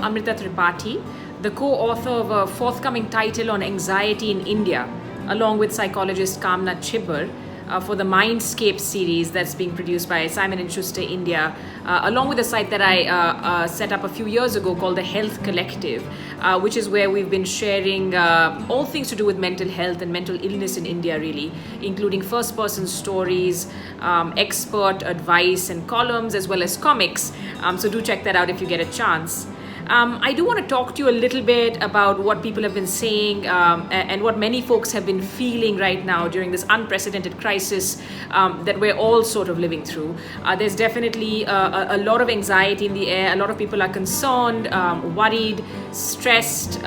Amrita Tripathi, the co-author of a forthcoming title on anxiety in India, along with psychologist Kamna Chibber, for the Mindscape series that's being produced by Simon & Schuster India, along with a site that I set up a few years ago called the Health Collective, which is where we've been sharing all things to do with mental health and mental illness in India, really, including first-person stories, expert advice and columns, as well as comics. So do check that out if you get a chance. I do want to talk to you a little bit about what people have been saying and what many folks have been feeling right now during this unprecedented crisis that we're all sort of living through. There's definitely a lot of anxiety in the air. A lot of people are concerned, worried, stressed,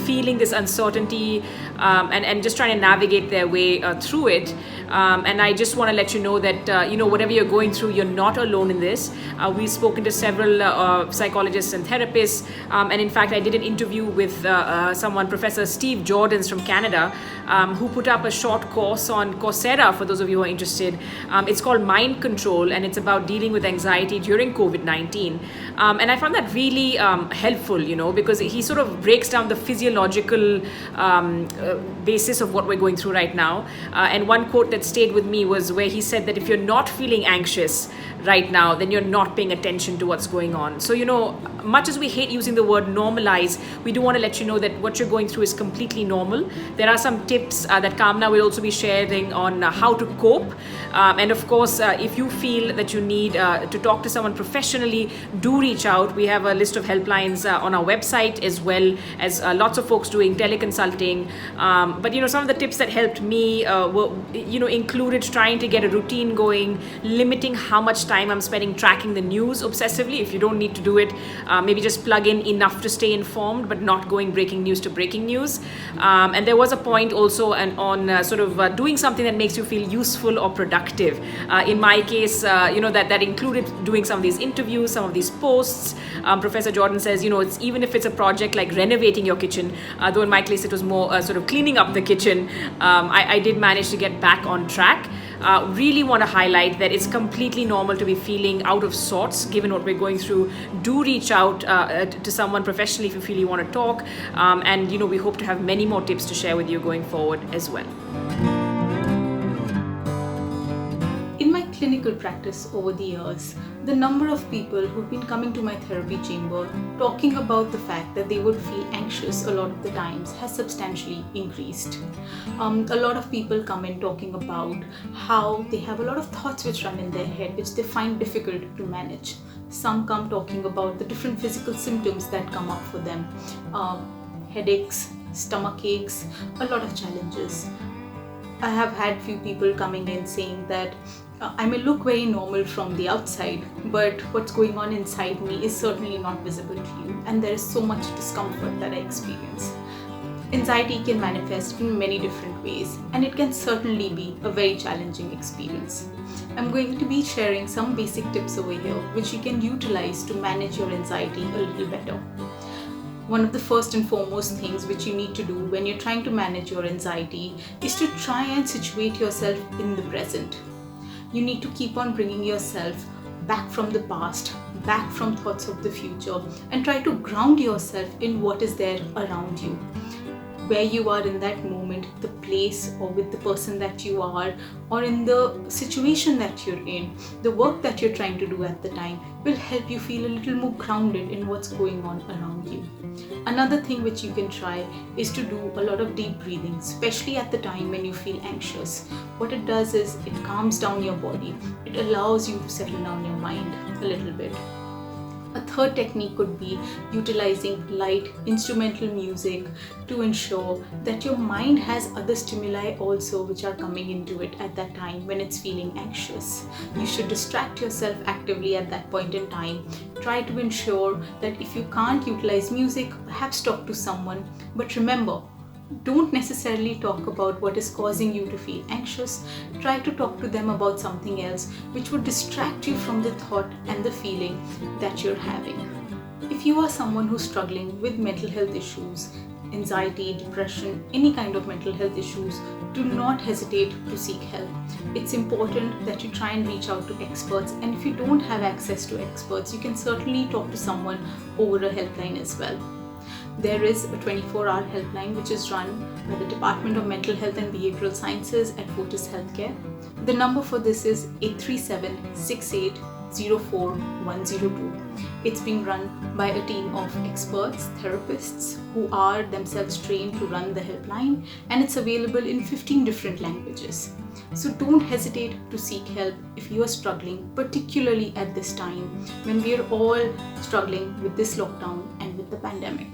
feeling this uncertainty, and just trying to navigate their way through it. And I just want to let you know that, whatever you're going through, you're not alone in this. We've spoken to several psychologists and therapists. And in fact, I did an interview with someone, Professor Steve Jordans from Canada, who put up a short course on Coursera for those of you who are interested. It's called Mind Control, and it's about dealing with anxiety during COVID-19. And I found that really helpful, because he sort of breaks down the physiological basis of what we're going through right now. And one quote that stayed with me was where he said that if you're not feeling anxious right now, then you're not paying attention to what's going on. So, much as we hate using the word normalize, we do want to let you know that what you're going through is completely normal. There are some tips that Kamna will also be sharing on how to cope. And of course, if you feel that you need to talk to someone professionally, do reach out. We have a list of helplines on our website, as well as lots of folks doing teleconsulting. But some of the tips that helped me were, included trying to get a routine going, limiting how much time I'm spending tracking the news obsessively. If you don't need to do it, maybe just plug in enough to stay informed, but not going breaking news to breaking news. And there was a point also on doing something that makes you feel useful or productive. In my case, that included doing some of these interviews, some of these posts. Professor Jordan says, it's even if it's a project like renovating your kitchen, though in my case it was more sort of cleaning up the kitchen, I did manage to get back on track. Really want to highlight that it's completely normal to be feeling out of sorts given what we're going through. Do reach out to someone professionally if you feel you want to talk, and we hope to have many more tips to share with you going forward as well. In my clinical practice over the years, the number of people who've been coming to my therapy chamber talking about the fact that they would feel anxious a lot of the times has substantially increased. A lot of people come in talking about how they have a lot of thoughts which run in their head which they find difficult to manage. Some come talking about the different physical symptoms that come up for them, headaches, stomach aches, a lot of challenges. I have had few people coming in saying that I may look very normal from the outside, but what's going on inside me is certainly not visible to you, and there is so much discomfort that I experience. Anxiety can manifest in many different ways, and it can certainly be a very challenging experience. I'm going to be sharing some basic tips over here which you can utilize to manage your anxiety a little better. One of the first and foremost things which you need to do when you're trying to manage your anxiety is to try and situate yourself in the present. You need to keep on bringing yourself back from the past, back from thoughts of the future, and try to ground yourself in what is there around you. Where you are in that moment, the place or with the person that you are, or in the situation that you're in, the work that you're trying to do at the time will help you feel a little more grounded in what's going on around you. Another thing which you can try is to do a lot of deep breathing, especially at the time when you feel anxious. What it does is it calms down your body. It allows you to settle down your mind a little bit. A third technique could be utilizing light instrumental music to ensure that your mind has other stimuli also which are coming into it at that time when it's feeling anxious. You should distract yourself actively at that point in time. Try to ensure that if you can't utilize music, perhaps talk to someone. But remember, don't necessarily talk about what is causing you to feel anxious. Try to talk to them about something else which would distract you from the thought and the feeling that you're having. If you are someone who's struggling with mental health issues, anxiety, depression, any kind of mental health issues, do not hesitate to seek help. It's important that you try and reach out to experts, and if you don't have access to experts, you can certainly talk to someone over a helpline as well. There is a 24-hour helpline which is run by the Department of Mental Health and Behavioral Sciences at Fortis Healthcare. The number for this is 837-6804-102. It's being run by a team of experts, therapists who are themselves trained to run the helpline, and it's available in 15 different languages. So don't hesitate to seek help if you are struggling, particularly at this time when we are all struggling with this lockdown and with the pandemic.